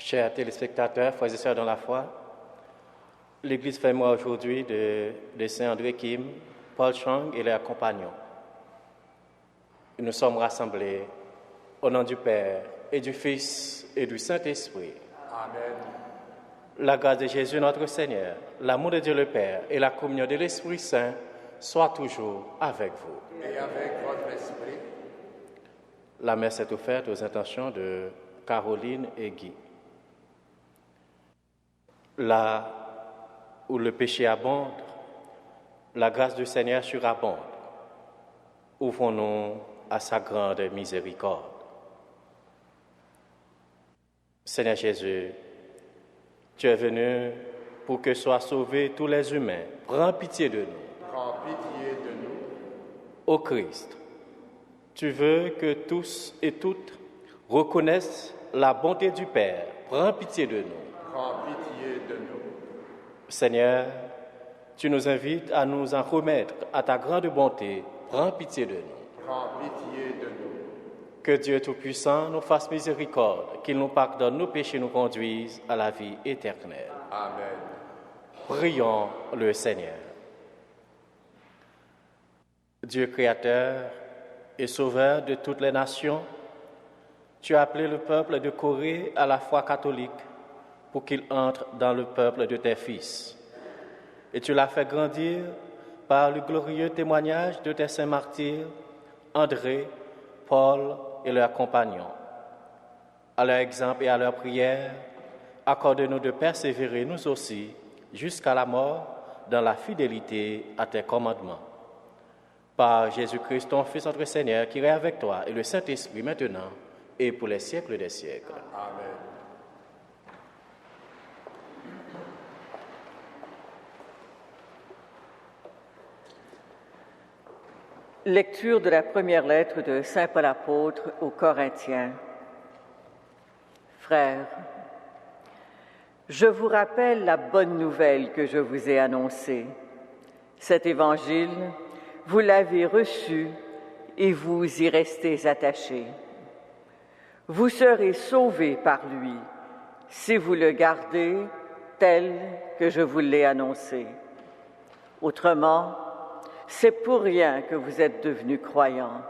Chers téléspectateurs, frères et sœurs dans la foi, l'Église fait moi aujourd'hui de Saint André Kim, Paul Chang et leurs compagnons. Nous sommes rassemblés au nom du Père et du Fils et du Saint-Esprit. Amen. La grâce de Jésus notre Seigneur, l'amour de Dieu le Père et la communion de l'Esprit Saint soient toujours avec vous. Et avec votre esprit. La messe est offerte aux intentions de Caroline et Guy. Là où le péché abonde, la grâce du Seigneur surabonde. Ouvrons-nous à sa grande miséricorde. Seigneur Jésus, tu es venu pour que soient sauvés tous les humains. Prends pitié de nous. Prends pitié de nous. Ô Christ, tu veux que tous et toutes reconnaissent la bonté du Père. Prends pitié de nous. Prends pitié de nous. Seigneur, tu nous invites à nous en remettre à ta grande bonté. Prends pitié de nous. Prends pitié de nous. Que Dieu Tout-Puissant nous fasse miséricorde, qu'il nous pardonne nos péchés et nous conduise à la vie éternelle. Amen. Prions le Seigneur. Dieu créateur et sauveur de toutes les nations, tu as appelé le peuple de Corée à la foi catholique pour qu'il entre dans le peuple de tes fils. Et tu l'as fait grandir par le glorieux témoignage de tes saints martyrs, André, Paul et leurs compagnons. À leur exemple et à leur prière, accorde-nous de persévérer nous aussi jusqu'à la mort dans la fidélité à tes commandements. Par Jésus-Christ, ton Fils, notre Seigneur, qui est avec toi et le Saint-Esprit maintenant et pour les siècles des siècles. Amen. Lecture de la première lettre de Saint Paul apôtre aux Corinthiens. Frères, je vous rappelle la bonne nouvelle que je vous ai annoncée. Cet évangile, vous l'avez reçu et vous y restez attachés. Vous serez sauvés par lui si vous le gardez tel que je vous l'ai annoncé. Autrement, c'est pour rien que vous êtes devenus croyants.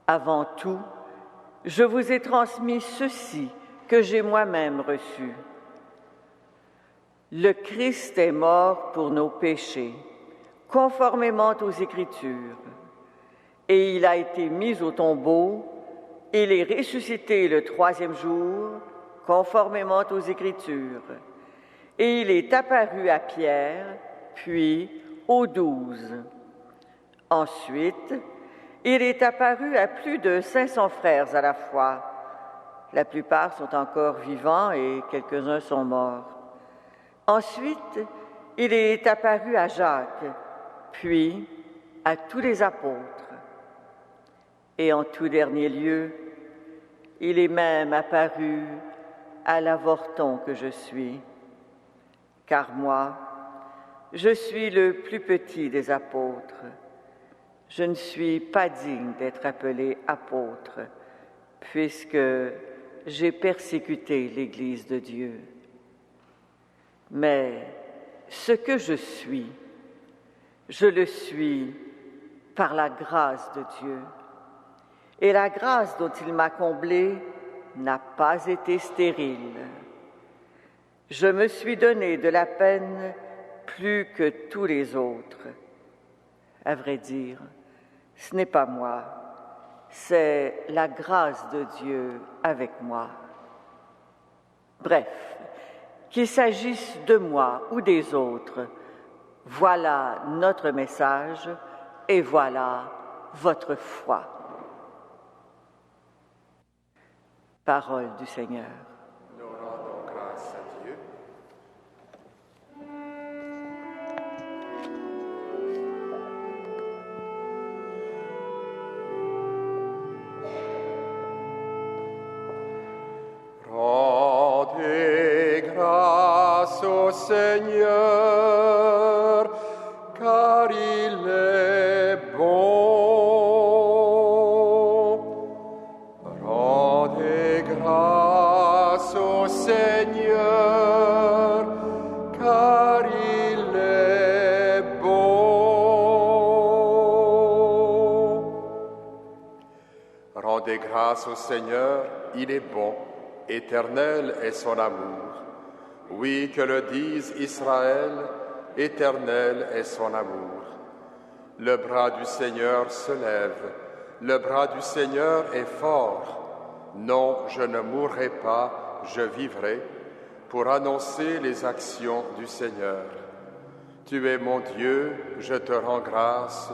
Avant tout, je vous ai transmis ceci que j'ai moi-même reçu. Le Christ est mort pour nos péchés, conformément aux Écritures, et il a été mis au tombeau, il est ressuscité le troisième jour, conformément aux Écritures, et il est apparu à Pierre, puis aux 12. Ensuite, il est apparu à plus de 500 frères à la fois. La plupart sont encore vivants et quelques-uns sont morts. Ensuite, il est apparu à Jacques, puis à tous les apôtres. Et en tout dernier lieu, il est même apparu à l'avorton que je suis. Car moi, je suis le plus petit des apôtres. Je ne suis pas digne d'être appelé apôtre, puisque j'ai persécuté l'Église de Dieu. Mais ce que je le suis par la grâce de Dieu. Et la grâce dont il m'a comblé n'a pas été stérile. Je me suis donné de la peine plus que tous les autres. À vrai dire, ce n'est pas moi, c'est la grâce de Dieu avec moi. Bref, qu'il s'agisse de moi ou des autres, voilà notre message et voilà votre foi. Parole du Seigneur. Nous rendons grâce à Dieu. Rendez grâce au Seigneur, car il est bon. Rendez grâce grâce au Seigneur, il est bon, éternel est son amour. Oui, que le dise Israël, éternel est son amour. Le bras du Seigneur se lève, le bras du Seigneur est fort. Non, je ne mourrai pas, je vivrai, pour annoncer les actions du Seigneur. Tu es mon Dieu, je te rends grâce,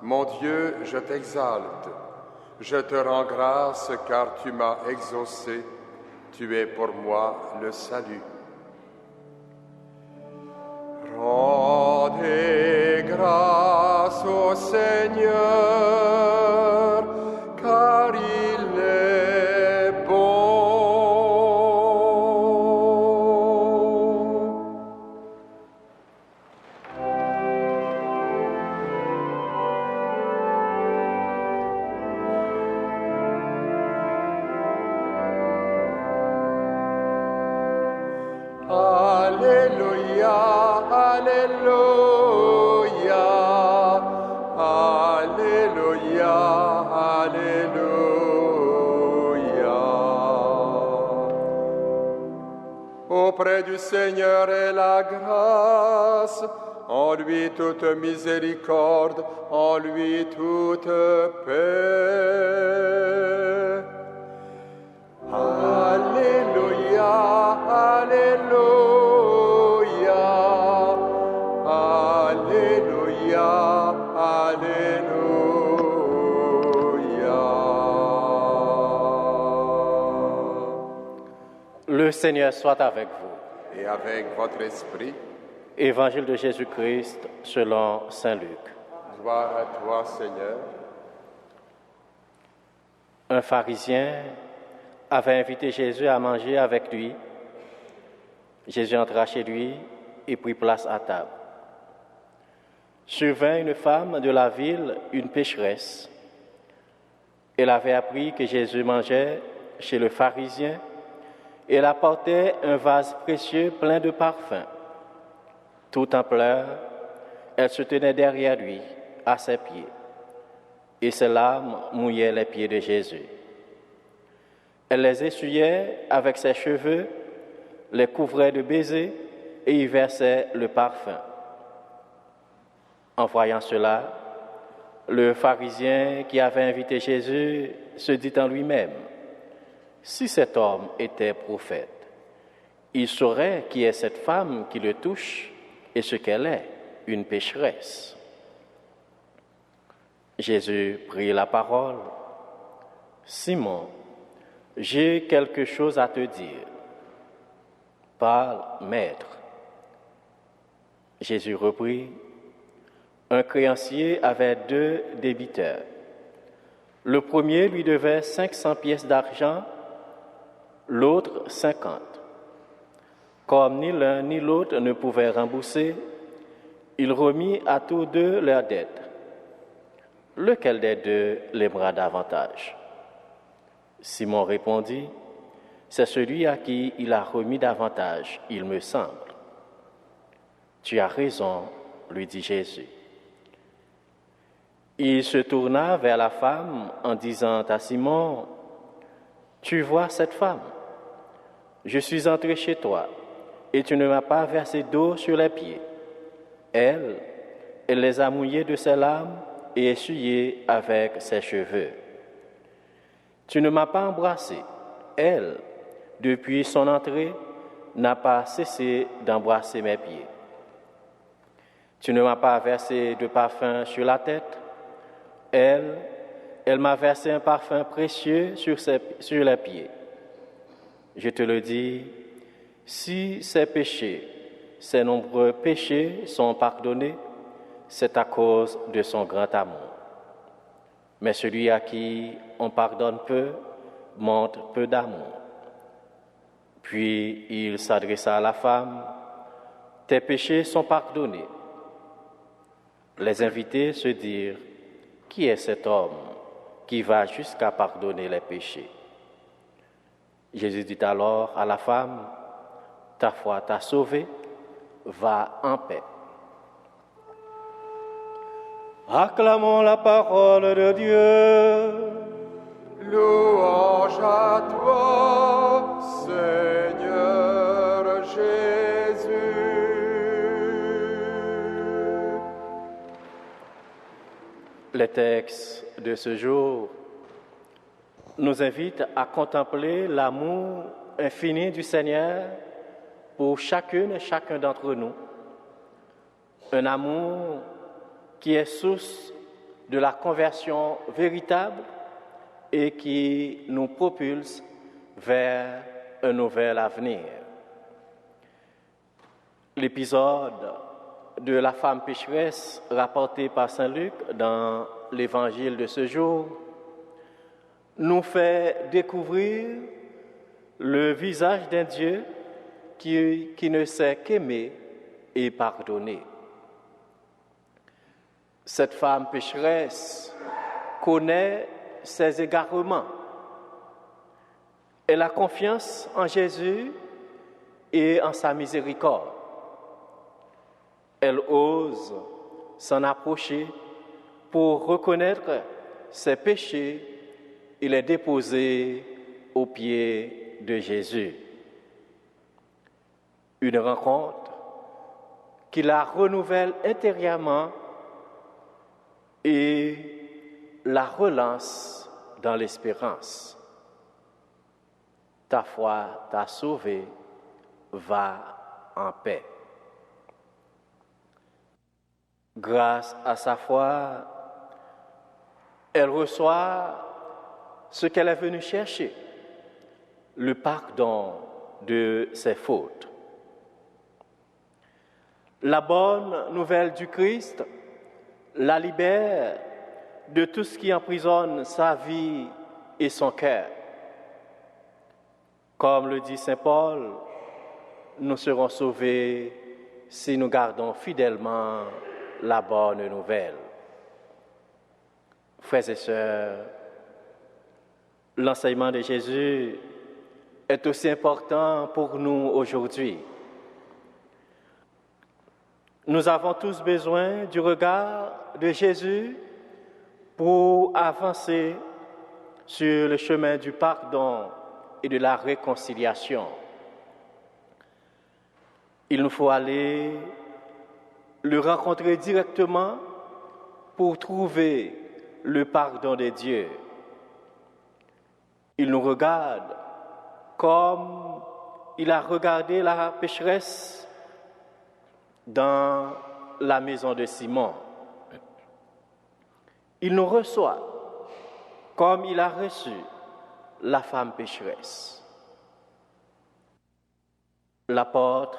mon Dieu, je t'exalte. Je te rends grâce car tu m'as exaucé, tu es pour moi le salut. Rendez grâce au Seigneur, car il est bon. Alléluia, Alléluia, Alléluia, Alléluia. Auprès du Seigneur est la grâce, en lui toute miséricorde, en lui toute paix. Alléluia, Alléluia, Alléluia, Alléluia. Le Seigneur soit avec vous. Et avec votre esprit, Évangile de Jésus-Christ selon saint Luc. gloire à toi, Seigneur. Un pharisien avait invité Jésus à manger avec lui. Jésus entra chez lui et prit place à table. Survint une femme de la ville, une pécheresse. Elle avait appris que Jésus mangeait chez le pharisien et elle apportait un vase précieux plein de parfums. Tout en pleurs, elle se tenait derrière lui, à ses pieds, et ses larmes mouillaient les pieds de Jésus. Elle les essuyait avec ses cheveux, les couvrait de baisers et y versait le parfum. En voyant cela, le pharisien qui avait invité Jésus se dit en lui-même, « Si cet homme était prophète, il saurait qui est cette femme qui le touche et ce qu'elle est, une pécheresse. » Jésus prit la parole. « Simon, j'ai quelque chose à te dire. » « Parle, maître. » Jésus reprit. Un créancier avait 2 débiteurs. Le premier lui devait 500 pièces d'argent, l'autre 50. Comme ni l'un ni l'autre ne pouvaient rembourser, il remit à tous 2 leurs dettes. Lequel des 2 l'aimera davantage? Simon répondit, « C'est celui à qui il a remis davantage, il me semble. » « Tu as raison, lui dit Jésus. Il se tourna vers la femme en disant à Simon, « Tu vois cette femme? Je suis entré chez toi et tu ne m'as pas versé d'eau sur les pieds. Elle les a mouillés de ses larmes et essuyés avec ses cheveux. Tu ne m'as pas embrassé. Elle, depuis son entrée, n'a pas cessé d'embrasser mes pieds. Tu ne m'as pas versé de parfum sur la tête. Elle m'a versé un parfum précieux sur les pieds. Je te le dis, si ses péchés, ses nombreux péchés sont pardonnés, c'est à cause de son grand amour. Mais celui à qui on pardonne peu, montre peu d'amour. » Puis il s'adressa à la femme, « Tes péchés sont pardonnés. » Les invités se dirent, « Qui est cet homme qui va jusqu'à pardonner les péchés ?» Jésus dit alors à la femme, « Ta foi t'a sauvée, va en paix. » Acclamons la parole de Dieu. Louange à toi, Seigneur Jésus. Les textes de ce jour nous invitent à contempler l'amour infini du Seigneur pour chacune et chacun d'entre nous. Un amour qui est source de la conversion véritable et qui nous propulse vers un nouvel avenir. L'épisode de la femme pécheresse rapporté par Saint Luc dans l'évangile de ce jour nous fait découvrir le visage d'un Dieu qui ne sait qu'aimer et pardonner. Cette femme pécheresse connaît ses égarements. Elle a confiance en Jésus et en sa miséricorde. Elle ose s'en approcher pour reconnaître ses péchés et les déposer aux pieds de Jésus. Une rencontre qui la renouvelle intérieurement et la relance dans l'espérance. Ta foi t'a sauvé, va en paix. Grâce à sa foi, elle reçoit ce qu'elle est venue chercher, le pardon de ses fautes. La bonne nouvelle du Christ la libère de tout ce qui emprisonne sa vie et son cœur. Comme le dit Saint Paul, nous serons sauvés si nous gardons fidèlement la bonne nouvelle. Frères et sœurs, l'enseignement de Jésus est aussi important pour nous aujourd'hui. Nous avons tous besoin du regard de Jésus pour avancer sur le chemin du pardon et de la réconciliation. Il nous faut aller le rencontrer directement pour trouver le pardon de Dieu. Il nous regarde comme il a regardé la pécheresse dans la maison de Simon. Il nous reçoit comme il a reçu la femme pécheresse. La porte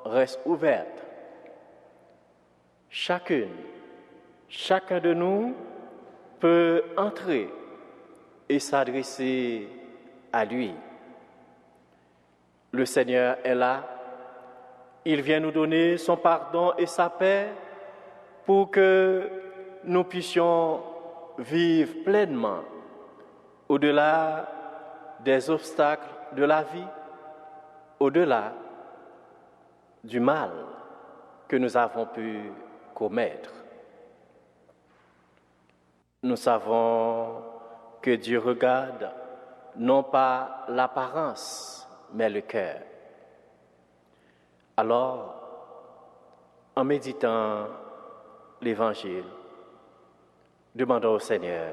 reste ouverte. Chacun de nous peut entrer et s'adresser à lui. Le Seigneur est là. Il vient nous donner son pardon et sa paix pour que nous puissions vivre pleinement au-delà des obstacles de la vie, au-delà du mal que nous avons pu commettre. Nous savons que Dieu regarde non pas l'apparence, mais le cœur. Alors, en méditant l'Évangile, demandons au Seigneur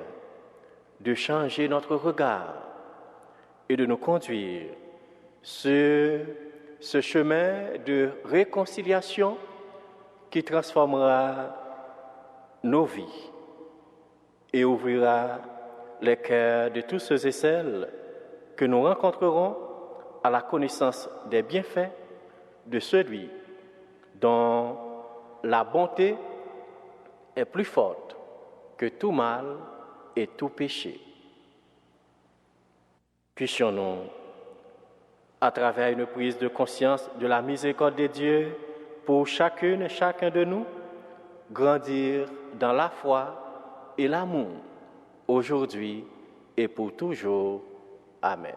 de changer notre regard et de nous conduire sur ce chemin de réconciliation qui transformera nos vies et ouvrira les cœurs de tous ceux et celles que nous rencontrerons à la connaissance des bienfaits de celui dont la bonté est plus forte que tout mal et tout péché. Puissions-nous, à travers une prise de conscience de la miséricorde de Dieu pour chacune et chacun de nous, grandir dans la foi et l'amour, aujourd'hui et pour toujours. Amen.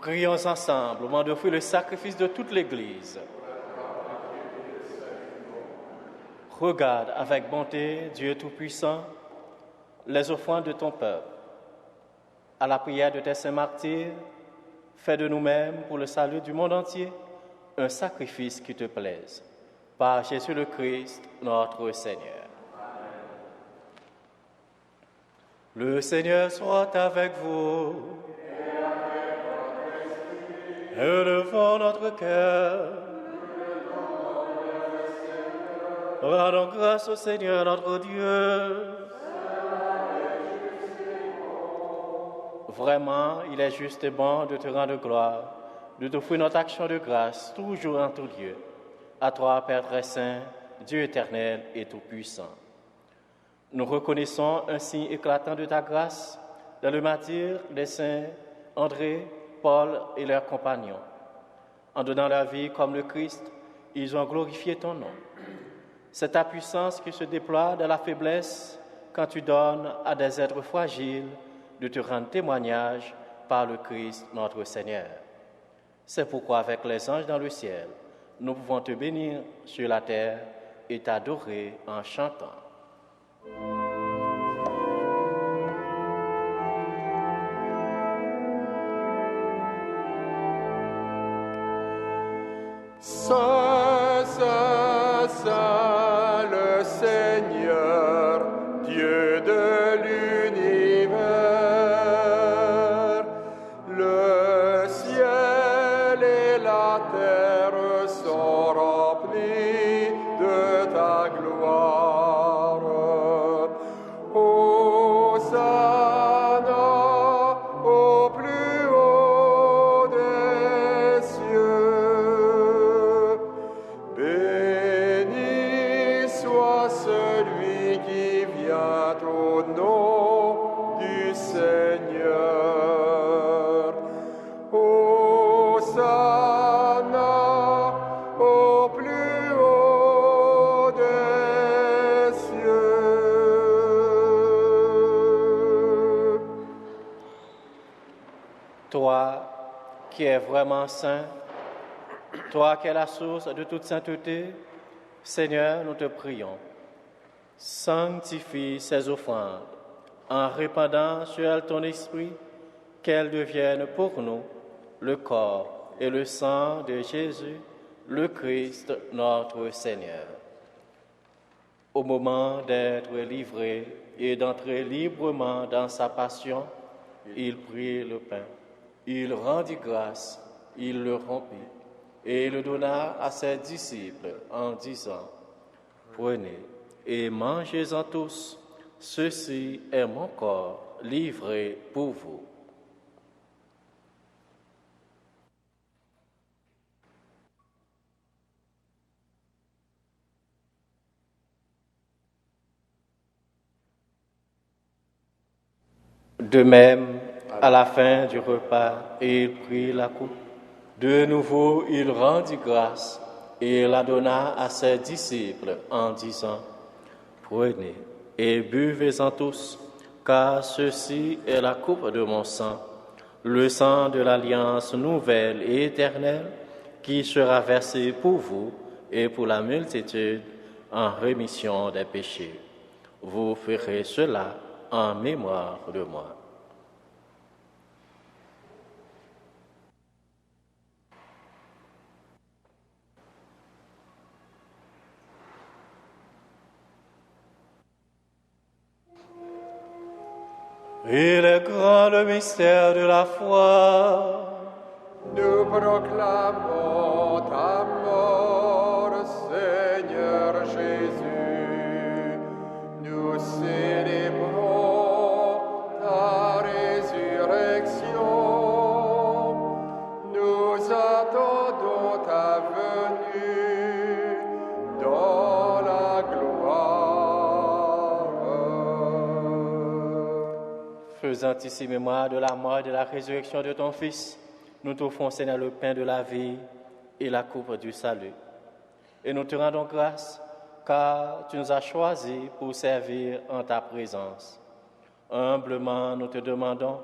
Prions ensemble au moment d'offrir le sacrifice de toute l'Église. Regarde avec bonté, Dieu Tout-Puissant, les offrandes de ton peuple. À la prière de tes saints martyrs, fais de nous-mêmes, pour le salut du monde entier, un sacrifice qui te plaise. Par Jésus le Christ, notre Seigneur. Le Seigneur soit avec vous. Élevons notre cœur. Rendons grâce au Seigneur notre Dieu. Vraiment, il est juste et bon de te rendre gloire, de t'offrir notre action de grâce, toujours en tout lieu. À toi, Père très saint, Dieu éternel et tout-puissant. Nous reconnaissons un signe éclatant de ta grâce dans le martyre des saints André, Paul et leurs compagnons. En donnant leur vie comme le Christ, ils ont glorifié ton nom. C'est ta puissance qui se déploie dans la faiblesse quand tu donnes à des êtres fragiles de te rendre témoignage par le Christ notre Seigneur. C'est pourquoi avec les anges dans le ciel, nous pouvons te bénir sur la terre et t'adorer en chantant. Saint, Saint, Saint, le Seigneur, Dieu de l'univers, le ciel et la terre sont remplis de ta gloire. Hosanna au plus haut des cieux. Béni soit celui qui vient au nom du Seigneur. Hosanna au plus haut des cieux. Toi qui es vraiment saint, toi qui es la source de toute sainteté, Seigneur, nous te prions. Sanctifie ces offrandes en répandant sur elles ton esprit, qu'elles deviennent pour nous le corps et le sang de Jésus, le Christ notre Seigneur. Au moment d'être livré et d'entrer librement dans sa passion, il prit le pain, il rendit grâce, il le rompit et le donna à ses disciples en disant: Prenez et mangez-en tous, ceci est mon corps livré pour vous. De même, à la fin du repas, il prit la coupe. De nouveau, il rendit grâce et la donna à ses disciples en disant: Prenez et buvez-en tous, car ceci est la coupe de mon sang, le sang de l'alliance nouvelle et éternelle, qui sera versé pour vous et pour la multitude en rémission des péchés. Vous ferez cela en mémoire de moi. Il est grand le mystère de la foi. Nous proclamons ta mort, Seigneur Jésus. Nous célébrons ta résurrection. Nous attendons ta venue dans la gloire. Faisant ici mémoire de la mort et de la résurrection de ton Fils, nous t'offrons, Seigneur, le pain de la vie et la coupe du salut. Et nous te rendons grâce, car tu nous as choisis pour servir en ta présence. Humblement, nous te demandons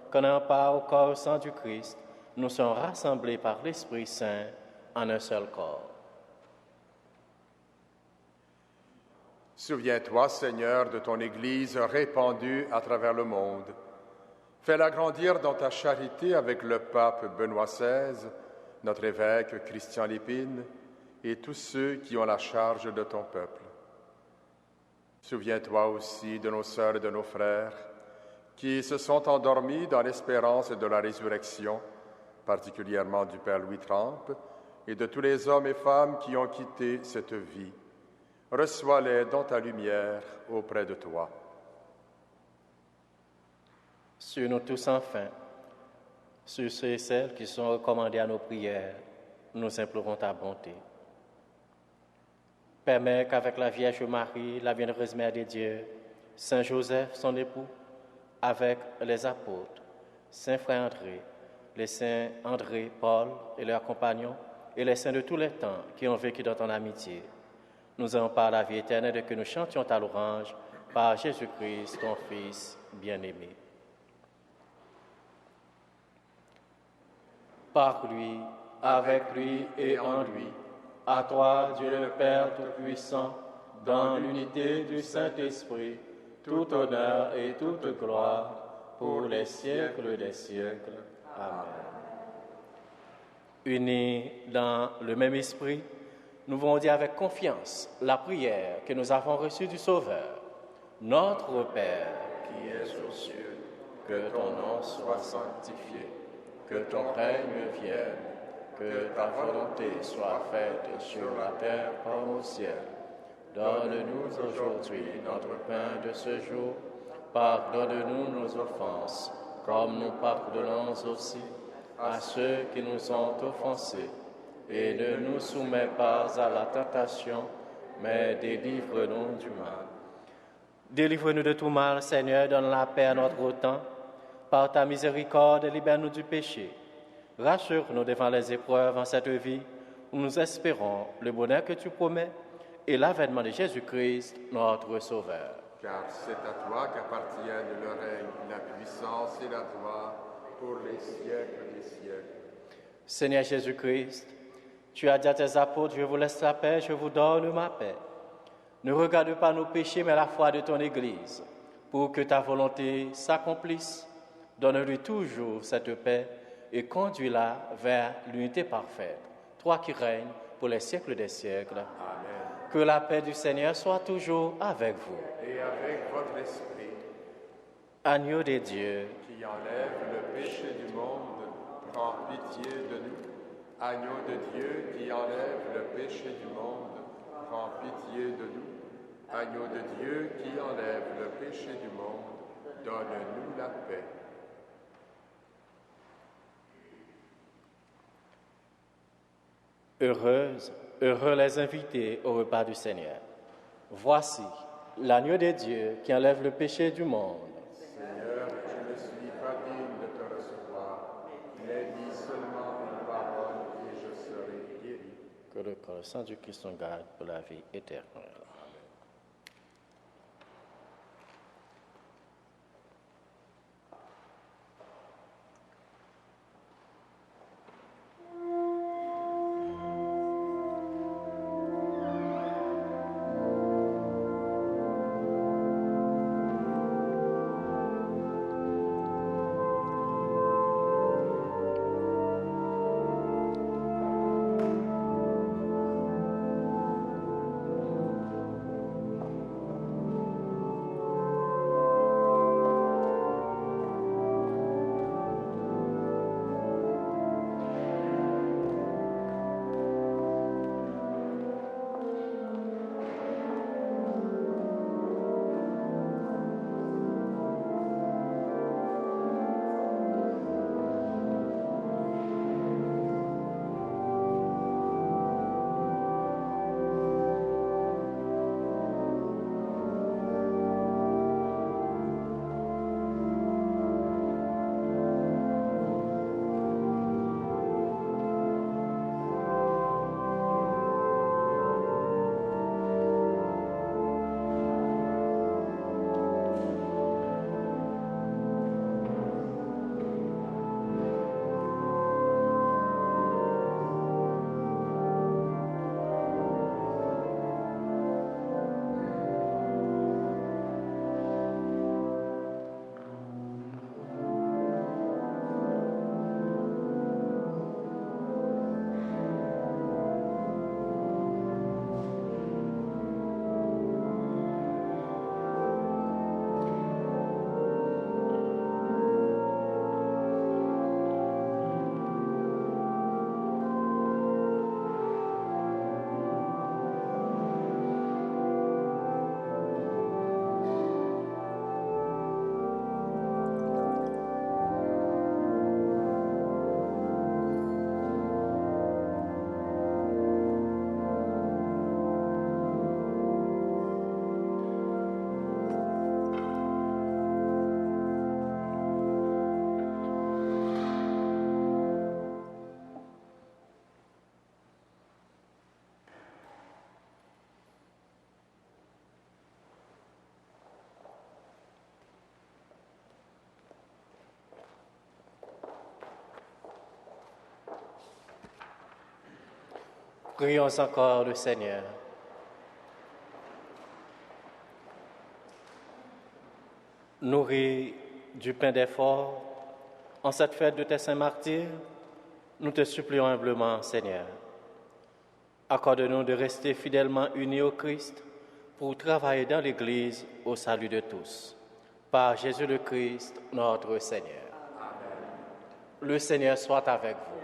qu'en ayant part au corps et au sang du Christ, nous sommes rassemblés par l'Esprit Saint en un seul corps. Souviens-toi, Seigneur, de ton Église répandue à travers le monde. Fais-la grandir dans ta charité avec le pape Benoît XVI, notre évêque Christian Lépine et tous ceux qui ont la charge de ton peuple. Souviens-toi aussi de nos sœurs et de nos frères qui se sont endormis dans l'espérance de la résurrection, particulièrement du Père Louis Trempe et de tous les hommes et femmes qui ont quitté cette vie. Reçois-les dans ta lumière auprès de toi. Sur nous tous enfin, sur ceux et celles qui sont recommandés à nos prières, nous implorons ta bonté. Permets qu'avec la Vierge Marie, la Bienheureuse Mère de Dieu, Saint Joseph, son époux, avec les apôtres, Saint Frère André, les saints André, Paul et leurs compagnons, et les saints de tous les temps qui ont vécu dans ton amitié, nous ayons par la vie éternelle et que nous chantions ta louange par Jésus-Christ, ton Fils bien-aimé. Par lui, avec lui et en lui, à toi, Dieu le Père Tout-Puissant, dans l'unité du Saint-Esprit, tout honneur et toute gloire pour les siècles des siècles. Amen. Unis dans le même esprit, nous voulons dire avec confiance la prière que nous avons reçue du Sauveur. Notre Père, qui es aux cieux, que ton nom soit sanctifié, que ton règne vienne, que ta volonté soit faite sur la terre comme au ciel. Donne-nous aujourd'hui notre pain de ce jour. Pardonne-nous nos offenses, comme nous pardonnons aussi à ceux qui nous ont offensés. Et ne nous soumets pas à la tentation, mais délivre-nous du mal. Délivre-nous de tout mal, Seigneur, donne la paix à notre temps. Par ta miséricorde, libère-nous du péché. Rassure-nous devant les épreuves en cette vie, où nous espérons le bonheur que tu promets et l'avènement de Jésus-Christ, notre Sauveur. Car c'est à toi qu'appartiennent le règne, la puissance et la gloire pour les siècles des siècles. Seigneur Jésus-Christ, tu as dit à tes apôtres, je vous laisse la paix, je vous donne ma paix. Ne regarde pas nos péchés, mais la foi de ton Église, pour que ta volonté s'accomplisse. Donne-lui toujours cette paix et conduis-la vers l'unité parfaite, toi qui règnes pour les siècles des siècles. Amen. Que la paix du Seigneur soit toujours avec vous. Et avec votre esprit, Agneau de Dieu, qui enlève le péché du monde, prends pitié de nous. Agneau de Dieu, qui enlève le péché du monde, prends pitié de nous. Agneau de Dieu, qui enlève le péché du monde, donne-nous la paix. Heureux les invités au repas du Seigneur. Voici l'agneau de Dieu qui enlève le péché du monde. Seigneur, je ne suis pas digne de te recevoir, mais dis seulement une parole et je serai guéri. Que le corps saint du Christ nous garde pour la vie éternelle. Prions encore le Seigneur. Nourris du pain d'effort, en cette fête de tes saints martyrs, nous te supplions humblement, Seigneur. Accorde-nous de rester fidèlement unis au Christ pour travailler dans l'Église au salut de tous. Par Jésus le Christ, notre Seigneur. Amen. Le Seigneur soit avec vous.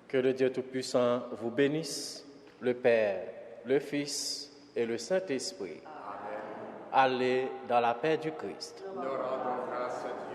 Que le Dieu Tout-Puissant vous bénisse, le Père, le Fils et le Saint-Esprit. Amen. Allez dans la paix du Christ. Nous rendons grâce à Dieu.